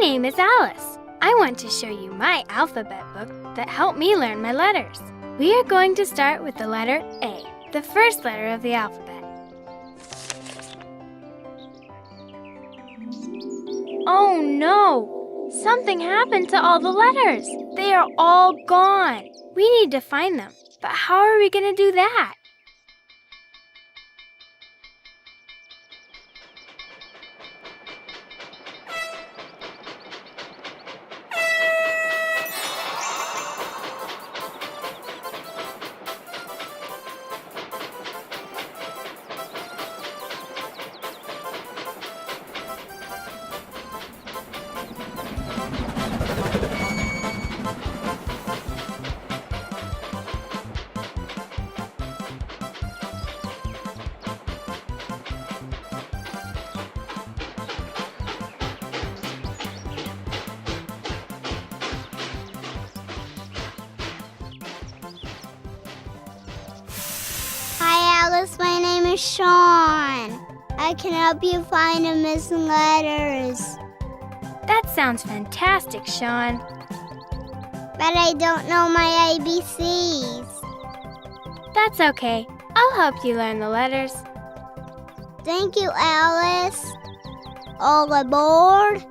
name is Alice. I want to show you my alphabet book that helped me learn my letters. We are going to start with the letter A, the first letter of the alphabet. Oh no! Something happened to all the letters. They are all gone. We need to find them. But how are we going to do that? Hi Alice, my name is Shawn. I can help you find the missing letters. That sounds fantastic, Shawn. But I don't know my ABCs. That's okay. I'll help you learn the letters. Thank you, Alice. All aboard.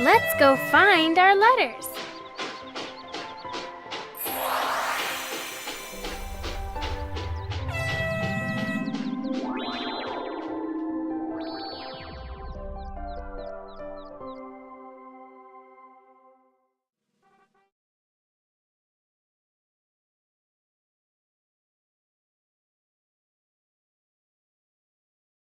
Let's go find our letters.